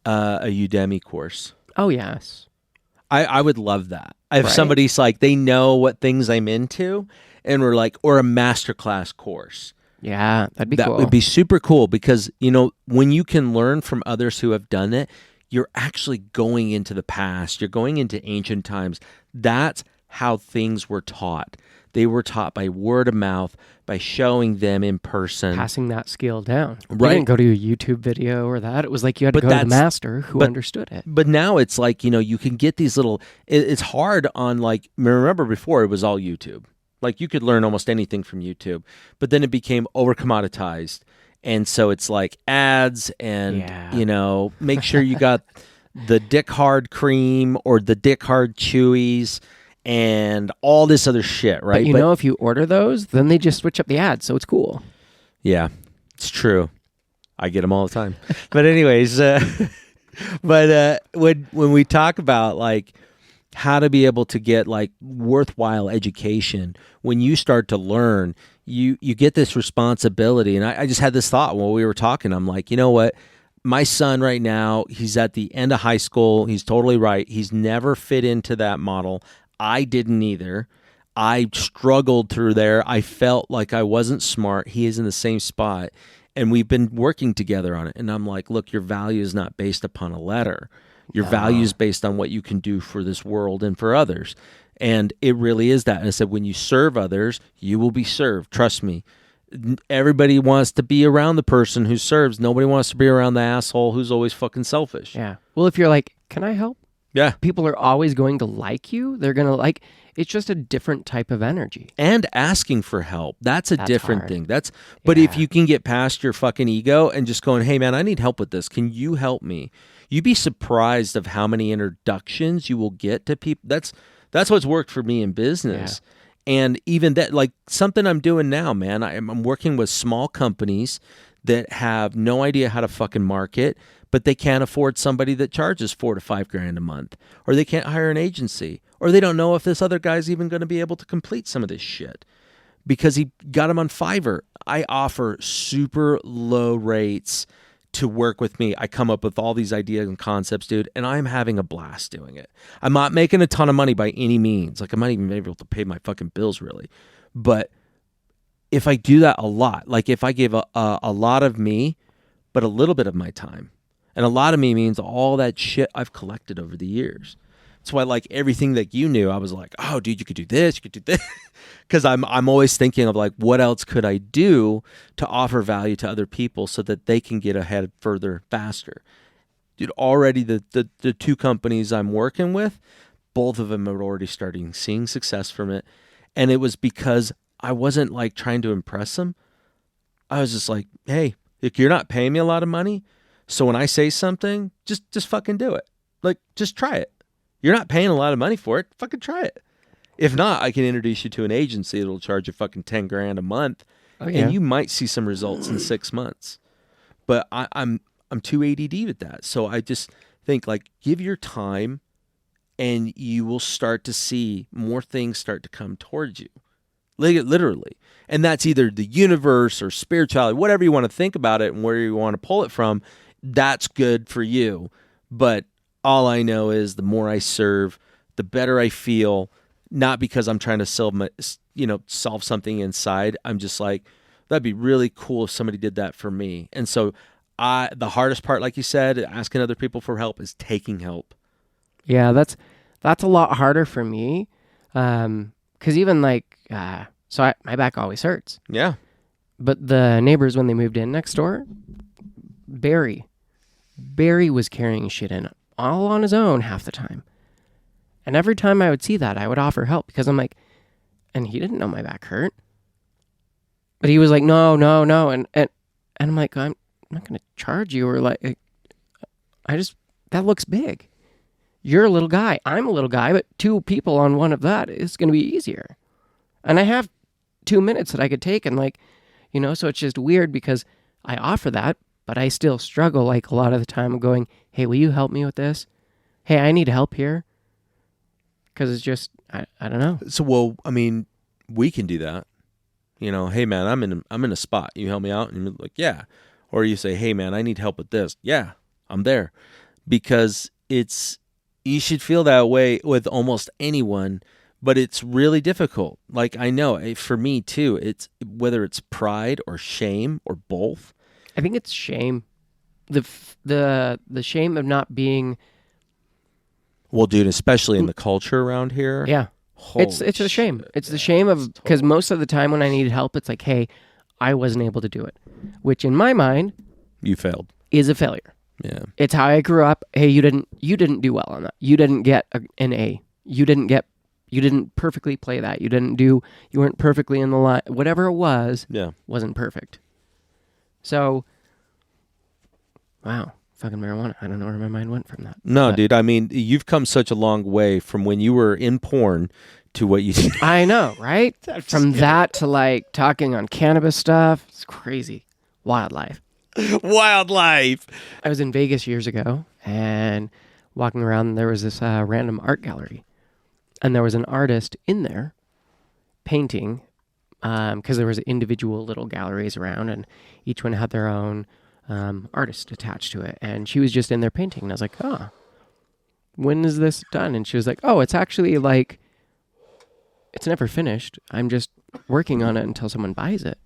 A Udemy course. Oh, yes. I would love that. If Right. somebody's like, they know what things I'm into, and we're like, or a masterclass course. Yeah, that'd be That cool. would be super cool because, when you can learn from others who have done it, you're actually going into the past. You're going into ancient times. That's how things were taught. They were taught by word of mouth, by showing them in person. Passing that skill down. Right. You didn't go to a YouTube video or that. It was like you had to go to the master who understood it. But now it's like, you can get these little, it's hard on like, remember before it was all YouTube. Like you could learn almost anything from YouTube, but then it became over commoditized. And so it's like ads and, make sure you got the Dick Hard cream or the Dick Hard Chewies and all this other shit, right? But if you order those, then they just switch up the ads, so it's cool. Yeah, it's true. I get them all the time. But anyways, when we talk about like how to be able to get like worthwhile education, when you start to learn, you get this responsibility. And I just had this thought while we were talking. I'm like, you know what? My son right now, he's at the end of high school. He's totally right. He's never fit into that model. I didn't either. I struggled through there. I felt like I wasn't smart. He is in the same spot. And we've been working together on it. And I'm like, look, your value is not based upon a letter. Your value is based on what you can do for this world and for others. And it really is that. And I said, when you serve others, you will be served. Trust me. Everybody wants to be around the person who serves. Nobody wants to be around the asshole who's always fucking selfish. Yeah. Well, if you're like, can I help? Yeah. People are always going to like you. They're going to like, it's just a different type of energy. And asking for help. That's different hard. thing. But if you can get past your fucking ego and just going, hey man, I need help with this. Can you help me? You'd be surprised of how many introductions you will get to people. That's what's worked for me in business. Yeah. And even that, like something I'm doing now, man, I'm working with small companies that have no idea how to fucking market, but they can't afford somebody that charges $4,000 to $5,000 a month, or they can't hire an agency, or they don't know if this other guy's even going to be able to complete some of this shit because he got him on Fiverr. I offer super low rates to work with me. I come up with all these ideas and concepts, dude, and I'm having a blast doing it. I'm not making a ton of money by any means. Like I'm not even able to pay my fucking bills really. But if I do that a lot, like if I give a lot of me, but a little bit of my time, and a lot of me means all that shit I've collected over the years. That's why like everything that you knew, I was like, oh dude, you could do this, you could do this. Because I'm always thinking of like, what else could I do to offer value to other people so that they can get ahead further, faster. Dude, already the two companies I'm working with, both of them are already seeing success from it. And it was because I wasn't like trying to impress them. I was just like, hey, if you're not paying me a lot of money, so when I say something, just fucking do it. Like, just try it. You're not paying a lot of money for it. Fucking try it. If not, I can introduce you to an agency that'll charge you fucking $10,000 a month, and you might see some results in 6 months. But I'm too ADD with that, so I just think like give your time, and you will start to see more things start to come towards you, literally. And that's either the universe or spirituality, whatever you want to think about it, and where you want to pull it from. That's good for you, but all I know is the more I serve, the better I feel. Not because I'm trying to solve something inside. I'm just like, that'd be really cool if somebody did that for me. And so the hardest part, like you said, asking other people for help is taking help. Yeah, that's a lot harder for me. Because even like, my back always hurts. Yeah. But the neighbors, when they moved in next door, Barry was carrying shit in all on his own half the time. And every time I would see that, I would offer help because I'm like, and he didn't know my back hurt. But he was like, no. And I'm like, I'm not going to charge you, or like, that looks big. You're a little guy. I'm a little guy, but two people on one of that is going to be easier. And I have 2 minutes that I could take and like, so it's just weird because I offer that, but I still struggle like a lot of the time going, hey, will you help me with this? Hey, I need help here. Because it's just, I don't know. So, well, I mean, we can do that. Hey man, I'm in a spot. You help me out, and you're like, yeah. Or you say, hey man, I need help with this. Yeah, I'm there. Because it's You should feel that way with almost anyone, but it's really difficult. Like, I know for me too, it's whether it's pride or shame or both. I think it's shame. The shame of not being. Well, dude, especially in the culture around here. Yeah. It's a shame. It's the shame of, because most of the time when I needed help, it's like, hey, I wasn't able to do it, which in my mind, you failed, is a failure. Yeah. It's how I grew up. Hey, you didn't do well on that. You didn't get an A. You didn't perfectly play that. You weren't perfectly in the line. Whatever it was, wasn't perfect. So, wow, fucking marijuana. I don't know where my mind went from that. No, dude, I mean, you've come such a long way from when you were in porn to what you do. I know, right? From that to like talking on cannabis stuff. It's crazy. Wildlife. Wildlife. I was in Vegas years ago and walking around, and there was this random art gallery. And there was an artist in there painting, because there was individual little galleries around, and each one had their own artist attached to it. And she was just in there painting. And I was like, oh, when is this done? And she was like, oh, it's actually like, it's never finished. I'm just working on it until someone buys it.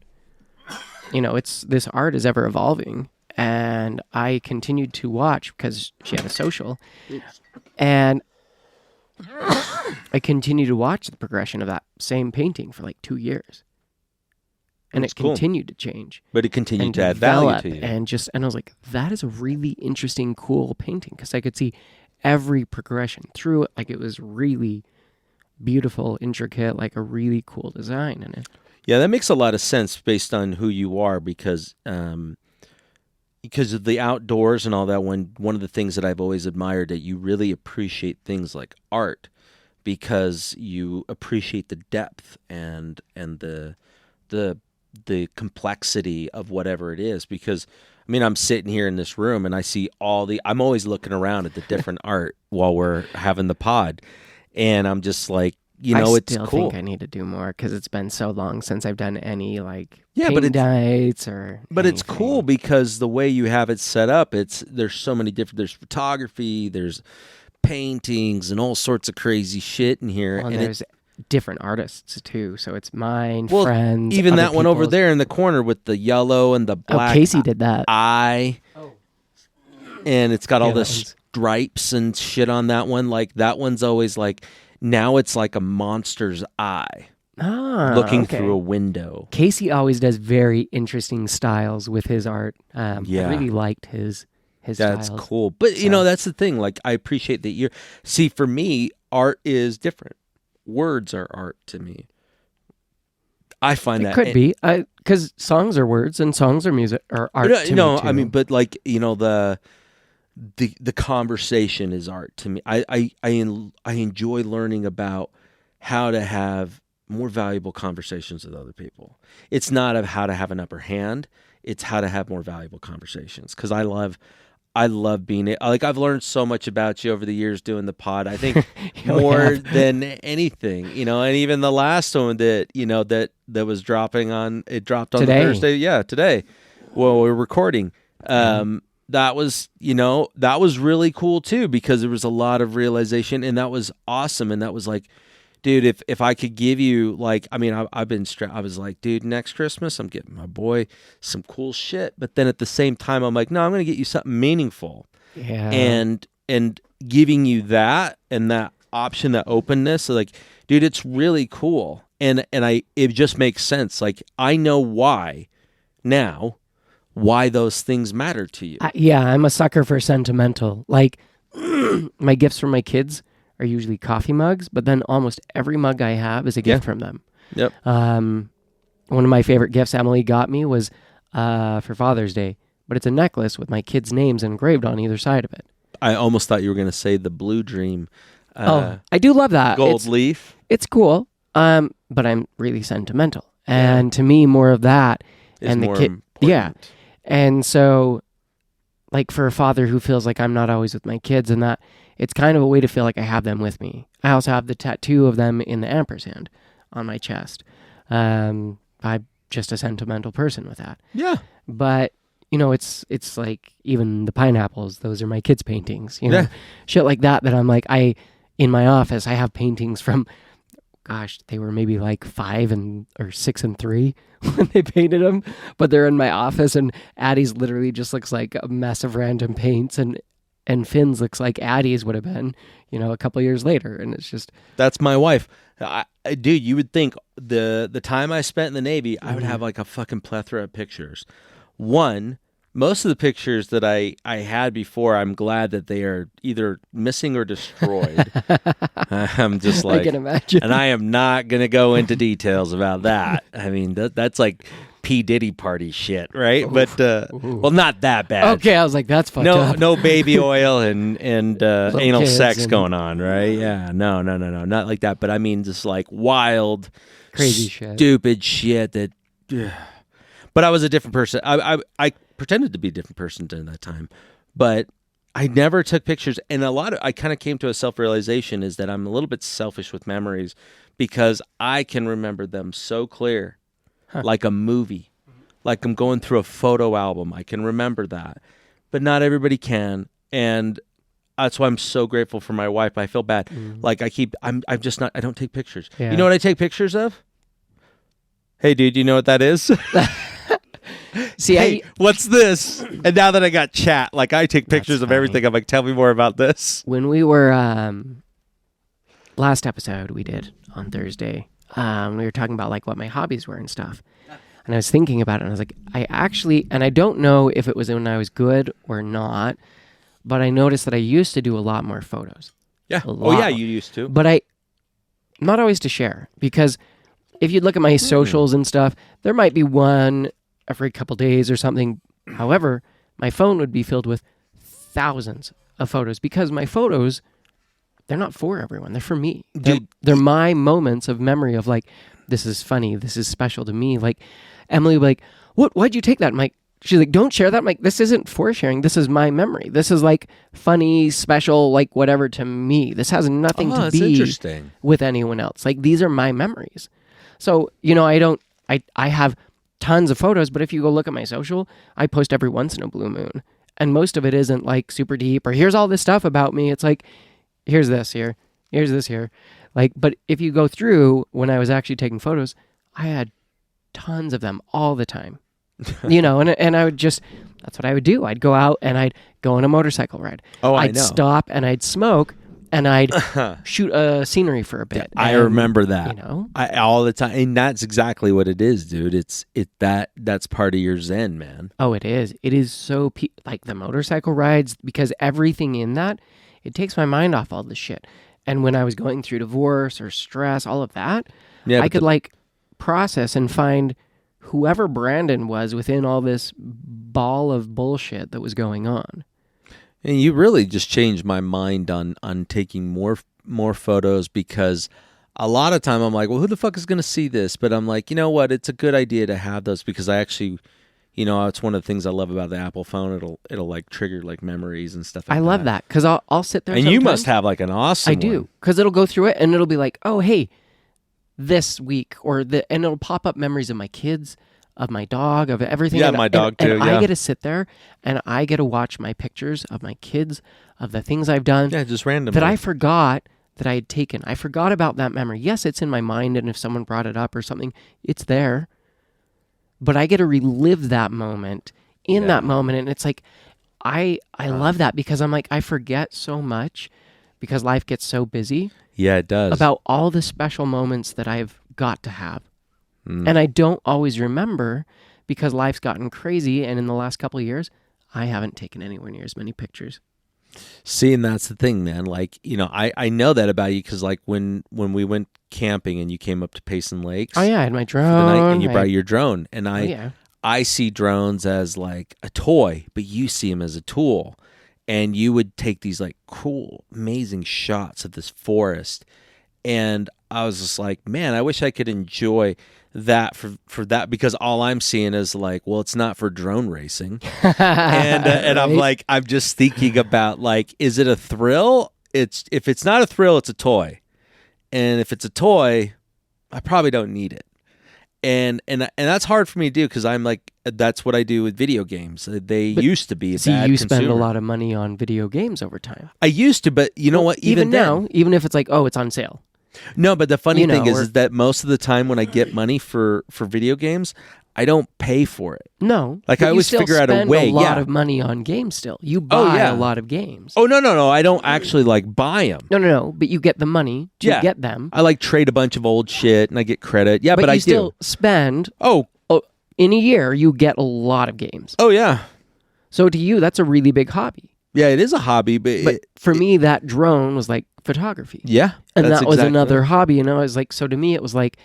You know, this art is ever evolving, and I continued to watch because she had a social, and I continued to watch the progression of that same painting for like 2 years, and it continued to change. But it continued to add value to you, and I was like, that is a really interesting, cool painting, because I could see every progression through it, like it was really beautiful, intricate, like a really cool design in it. Yeah, that makes a lot of sense based on who you are, because of the outdoors and all that. One of the things that I've always admired, that you really appreciate things like art, because you appreciate the depth and the complexity of whatever it is. Because I mean, I'm sitting here in this room and I see I'm always looking around at the different art while we're having the pod, and I'm just like, it's cool. I still think I need to do more, because it's been so long since I've done any like paint nights or. But anything. It's cool because the way you have it set up, there's so many different. There's photography, there's paintings, and all sorts of crazy shit in here. Well, and there's different artists too, so it's mine, friends. Even that one over there in the corner with the yellow and the black. Oh, Casey did that. And it's got all the stripes and shit on that one. Like that one's always like. Now it's like a monster's eye looking through a window. Casey always does very interesting styles with his art. I really liked his styles. That's cool. But, that's the thing. Like, I appreciate that see, for me, art is different. Words are art to me. I find that. It could be. Because songs are words and songs are music or art to me, too. I mean, but like, the conversation is art to me. I enjoy learning about how to have more valuable conversations with other people. It's not of how to have an upper hand. It's how to have more valuable conversations. Because I love being it. Like, I've learned so much about you over the years doing the pod. I think more than anything, and even the last one that was dropping on. It dropped on today. Thursday. Yeah, today. Well, we're recording. That was really cool too, because there was a lot of realization, and that was awesome. And that was like, dude, if I could give you like, I mean, I was like, dude, next Christmas, I'm getting my boy some cool shit. But then at the same time, I'm like, no, I'm going to get you something meaningful. Yeah. And giving you that and that option, that openness, so like, dude, it's really cool. And it just makes sense. Like, I know why those things matter to you. I'm a sucker for sentimental. Like, my gifts from my kids are usually coffee mugs, but then almost every mug I have is a gift from them. Yep. One of my favorite gifts Emily got me was for Father's Day, but it's a necklace with my kids' names engraved on either side of it. I almost thought you were going to say the Blue Dream. I do love that. Gold leaf. It's cool, but I'm really sentimental. And to me, more of that is and the more kid. important. Yeah. And so, like, for a father who feels like I'm not always with my kids, and that, it's kind of a way to feel like I have them with me. I also have the tattoo of them in the ampersand on my chest. I'm just a sentimental person with that. Yeah. But it's like even the pineapples, those are my kids' paintings, Yeah. shit like that I'm like, in my office, I have paintings from, gosh, they were maybe like 5 or 6 and 3 when they painted them, but they're in my office, and Addie's literally just looks like a mess of random paints, and Finn's looks like Addie's would have been, a couple years later, and it's just... That's my wife. Dude, you would think the time I spent in the Navy, I would have like a fucking plethora of pictures. One, most of the pictures that I had before, I'm glad that they are either missing or destroyed. I'm just like... I can imagine. And I am not going to go into details about that. I mean, that's like P. Diddy party shit, right? Oof. But, well, not that bad. Okay, I was like, that's fucked up. No baby oil and anal sex going on, right? Yeah, no, not like that. But I mean, just like wild, crazy shit, stupid shit that... But I was a different person. I pretended to be a different person during that time, but I never took pictures. And I kind of came to a self-realization is that I'm a little bit selfish with memories because I can remember them so clear, like a movie, like I'm going through a photo album. I can remember that, but not everybody can. And that's why I'm so grateful for my wife. I feel bad. Mm-hmm. Like I'm just not, I don't take pictures. Yeah. You know what I take pictures of? Hey dude, you know what that is? See, hey, what's this? And now that I got chat, like I take pictures of everything. I'm like, tell me more about this. When we were last episode we did on Thursday, we were talking about like what my hobbies were and stuff. And I was thinking about it, and I was like, I don't know if it was when I was good or not, but I noticed that I used to do a lot more photos. Yeah. Oh yeah, you used to. But not always to share, because if you look at my socials and stuff, there might be one every couple days or something. However, my phone would be filled with thousands of photos, because my photos, they're not for everyone. They're for me. They're my moments of memory of like, this is funny. This is special to me. Like Emily would be like, why'd you take that? She's like, don't share that. I'm like, this isn't for sharing. This is my memory. This is like funny, special, like whatever to me. This has nothing to be with anyone else. Like, these are my memories. So, I have tons of photos, but if you go look at my social, I post every once in a blue moon. And most of it isn't like super deep or here's all this stuff about me. It's like, here's this here, here's this here. Like, but if you go through when I was actually taking photos, I had tons of them all the time. And I would just, that's what I would do. I'd go out and I'd go on a motorcycle ride. Oh, I'd stop and I'd smoke and I'd shoot a scenery for a bit. I remember that. All the time. And that's exactly what it is, dude. That's part of your zen, man. Oh, it is. It is so, like the motorcycle rides, because everything in that, it takes my mind off all this shit. And when I was going through divorce or stress, all of that, I could like process and find whoever Brandon was within all this ball of bullshit that was going on. And you really just changed my mind on taking more photos, because a lot of time I'm like, well, who the fuck is going to see this? But I'm like, you know what? It's a good idea to have those, because I actually, it's one of the things I love about the Apple phone. It'll like trigger like memories and stuff like that. I love that, because I'll sit there. And you must have like an awesome one. I do, because it'll go through it and it'll be like, oh, hey, this week, and it'll pop up memories of my kids, of my dog, of everything. Yeah, my dog too. And I get to sit there and I get to watch my pictures of my kids, of the things I've done. Yeah, just randomly. That I forgot that I had taken. I forgot about that memory. Yes, it's in my mind, and if someone brought it up or something, it's there. But I get to relive that moment in that moment, and it's like, I love that, because I'm like, I forget so much because life gets so busy. Yeah, it does. About all the special moments that I've got to have. And I don't always remember, because life's gotten crazy, and in the last couple of years, I haven't taken anywhere near as many pictures. See, and that's the thing, man. Like, I know that about you, because like when we went camping and you came up to Payson Lakes. Oh yeah, I had my drone. For the night, and you brought your drone. And I see drones as like a toy, but you see them as a tool. And you would take these like cool, amazing shots of this forest. And I was just like, man, I wish I could enjoy that for that, because all I'm seeing is like, well, it's not for drone racing. And right? I'm like, I'm just thinking about like, is it a thrill? If it's not a thrill, it's a toy. And if it's a toy, I probably don't need it. And that's hard for me to do because I'm like, that's what I do with video games. They used to be a bad you consumer. spend a lot of money on video games over time. I used to, but you know what? Even now, even if it's like, oh, it's on sale. No, but the funny thing is that most of the time when I get money for video games, I don't pay for it. No, like I always figure out a way. You spend a lot of money on games still. You buy a lot of games. Oh no! I don't actually like buy them. No. But you get the money to get them. I like trade a bunch of old shit and I get credit. Yeah, but I you still spend. In a year, you get a lot of games. Oh yeah. So to you, that's a really big hobby. Yeah, it is a hobby, but for me, that drone was like photography. Yeah, and that was another hobby. And I was like, so to me, it was like,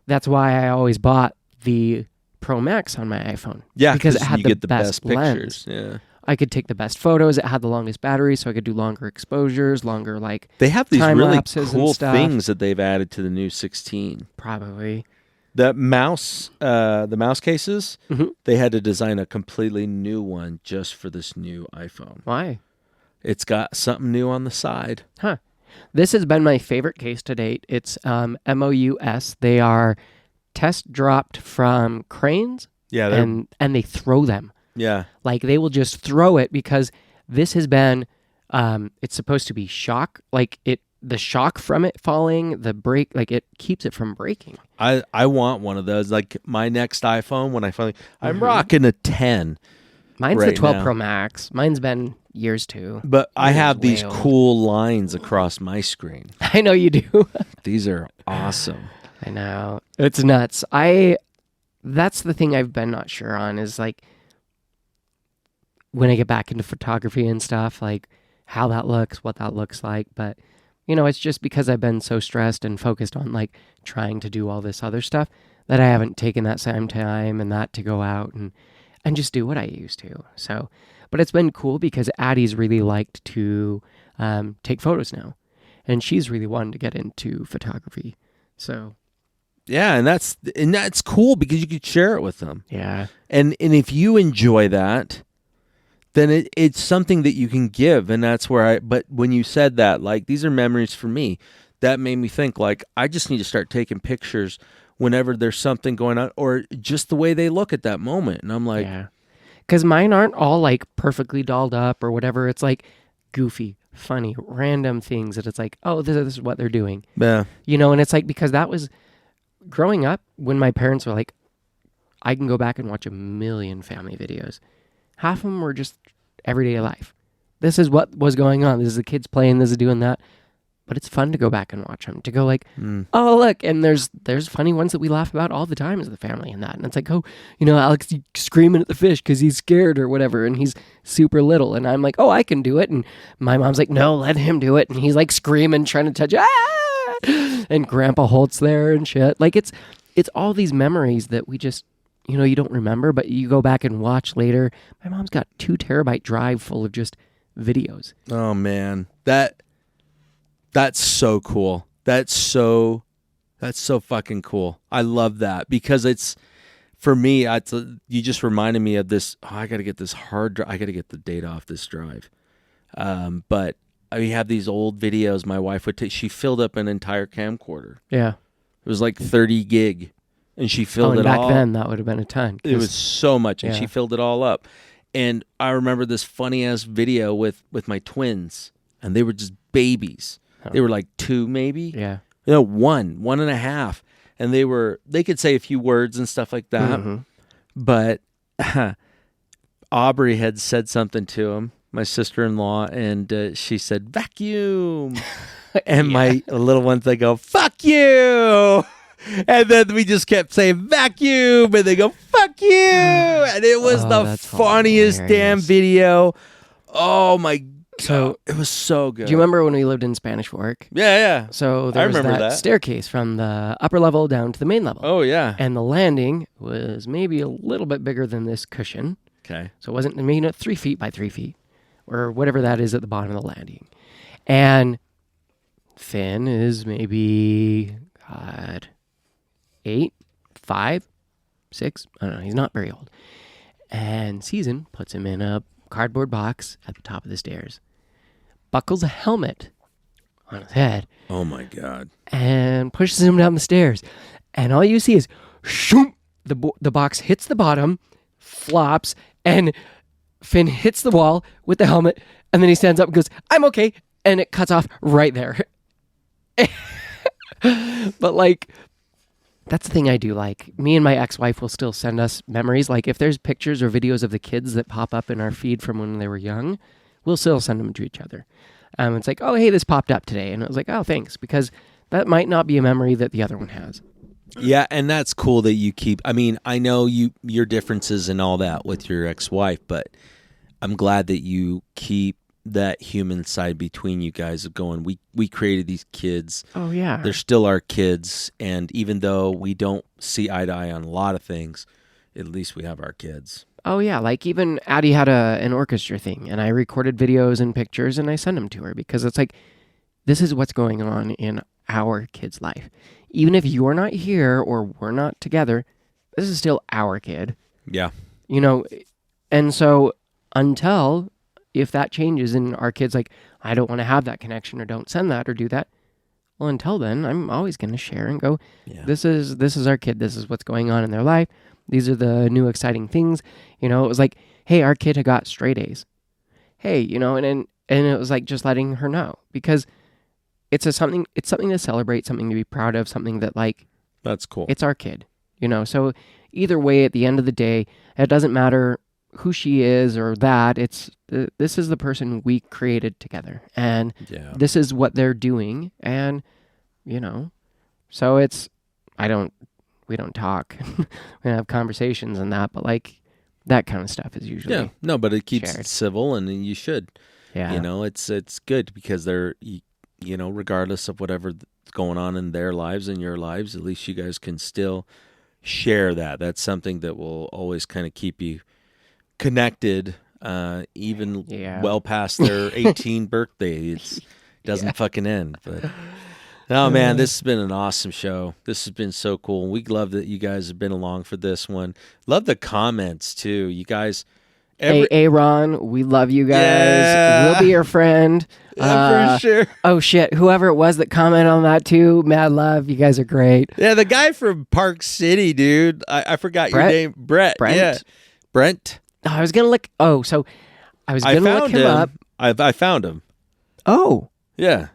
that's why I always bought the Pro Max on my iPhone. Yeah, because it had the best pictures. lens. Yeah, I could take the best photos. It had the longest battery, so I could do longer exposures, longer like they have these time really lapses cool and stuff. things that they've added to the new 16. Probably the mouse cases. Mm-hmm. They had to design a completely new one just for this new iPhone. Why? It's got something new on the side. Huh. This has been my favorite case to date. It's MOUS. They are test dropped from cranes. Yeah, and they throw them. Yeah. Like they will just throw it because this has been it's supposed to be shock, like the shock from it falling, the break, like it keeps it from breaking. I want one of those. Like my next iPhone when I'm rocking a 10. Mine's right the 12 now. Pro Max. Mine's been years too. But I have these cool lines across my screen. I know you do. These are awesome. I know. It's nuts. That's the thing I've been not sure on is like when I get back into photography and stuff, like how that looks, what that looks like. But, it's just because I've been so stressed and focused on like trying to do all this other stuff that I haven't taken that same time and that to go out and just do what I used to. So, but it's been cool because Addie's really liked to take photos now. And she's really wanted to get into photography. So... yeah, and that's cool because you could share it with them. Yeah. And if you enjoy that, then it's something that you can give. And that's where but when you said that, like, these are memories for me, that made me think, like, I just need to start taking pictures whenever there's something going on or just the way they look at that moment. And I'm like... yeah. Because mine aren't all, like, perfectly dolled up or whatever. It's, like, goofy, funny, random things that it's like, oh, this is what they're doing. Yeah. And it's like, because that was... growing up, when my parents were like, I can go back and watch a million family videos. Half of them were just everyday life. This is what was going on. This is the kids playing. This is doing that. But it's fun to go back and watch them. To go like, oh, look. And there's funny ones that we laugh about all the time as the family and that. And it's like, oh, Alex screaming at the fish because he's scared or whatever. And he's super little. And I'm like, oh, I can do it. And my mom's like, no, let him do it. And he's like screaming, trying to touch, and Grandpa Holt's there and shit. Like it's all these memories that we just, you don't remember, but you go back and watch later. My mom's got 2 terabyte drive full of just videos. Oh man, that's so cool. That's so fucking cool. I love that because it's for me. You just reminded me of this. Oh, I got to get this hard drive. I got to get the data off this drive. But we have these old videos my wife would take. She filled up an entire camcorder. Yeah. It was like 30 gig. And she filled it all. Back then, that would have been a ton. It was so much. And she filled it all up. And I remember this funny-ass video with my twins. And they were just babies. Oh. They were like 2 maybe. Yeah. 1 and a half. And they could say a few words and stuff like that. Mm-hmm. But Aubrey had said something to him, my sister-in-law, and she said, vacuum. And my little ones, they go, fuck you. And then we just kept saying vacuum, and they go, fuck you. And it was the funniest damn video. Oh my God. So it was so good. Do you remember when we lived in Spanish Fork? Yeah. So there was that staircase from the upper level down to the main level. Oh, yeah. And the landing was maybe a little bit bigger than this cushion. Okay. So it wasn't, 3 feet by 3 feet or whatever that is at the bottom of the landing. And Finn is maybe, 8, 5, 6. I don't know. He's not very old. And Season puts him in a cardboard box at the top of the stairs, buckles a helmet on his head. Oh my God. And pushes him down the stairs. And all you see is shoom, the box hits the bottom, flops, and Finn hits the wall with the helmet, and then he stands up and goes, "I'm okay," and it cuts off right there. But like, that's the thing I do like. Me and my ex-wife will still send us memories. Like if there's pictures or videos of the kids that pop up in our feed from when they were young, we'll still send them to each other. It's like, "Oh, hey, this popped up today." And I was like, "Oh, thanks," because that might not be a memory that the other one has. Yeah, and that's cool that you keep. I mean, I know your differences and all that with your ex-wife, but I'm glad that you keep that human side between you guys of going, we created these kids. Oh, yeah. They're still our kids, and even though we don't see eye to eye on a lot of things, at least we have our kids. Oh, yeah. Like even Addie had an orchestra thing, and I recorded videos and pictures, and I sent them to her because it's like, this is what's going on in our kid's life. Even if you're not here or we're not together, this is still our kid. Yeah. You know, and so until if that changes and our kid's like, "I don't want to have that connection," or "Don't send that," or "Do that," well, until then, I'm always going to share and go, this is our kid. This is what's going on in their life. These are the new exciting things. You know, it was like, hey, our kid had got straight A's. Hey, you know, and it was like just letting her know because it's something to celebrate, something to be proud of, something that like, that's cool. It's our kid, you know? So either way, at the end of the day, it doesn't matter who she is or that. This is the person we created together, and this is what they're doing. And, you know, so we don't talk, we don't have conversations and that, but like that kind of stuff is usually, no, but it keeps shared. it civil, and you should, you know, it's good because they're, you know, regardless of whatever's going on in their lives and your lives, at least you guys can still share that. That's something that will always kind of keep you connected, even well past their 18th birthday. It doesn't fucking end. But oh man, this has been an awesome show. This has been so cool. We love that you guys have been along for this one. Love the comments too. You guys. Hey, Ron, we love you guys. Yeah. We'll be your friend. For sure. Oh, shit. Whoever it was that commented on that, too, mad love. You guys are great. Yeah, the guy from Park City, dude. I forgot your name. Brent. Yeah. Brent. Oh, I was going to look. Oh, so I was going to look him up. I found him. Oh. Yeah.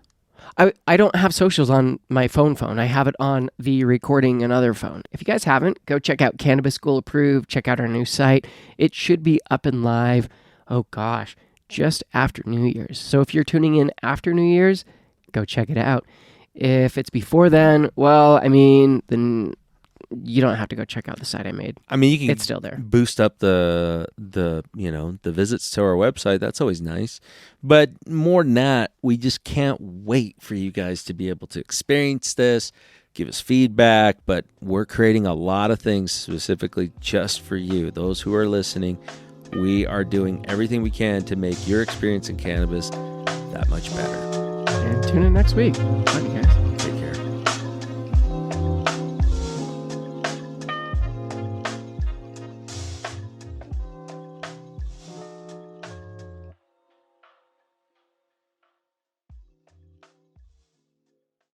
I don't have socials on my phone. I have it on the recording and other phone. If you guys haven't, go check out Cannabis School Approved. Check out our new site. It should be up and live. Oh gosh, just after New Year's. So if you're tuning in after New Year's, go check it out. If it's before then, well, I mean, then you don't have to go check out the site I made. I mean, you can it's still there. Boost up the you know, the visits to our website. That's always nice. But more than that, we just can't wait for you guys to be able to experience this, give us feedback. But we're creating a lot of things specifically just for you, those who are listening. We are doing everything we can to make your experience in cannabis that much better. And tune in next week. Bye, guys.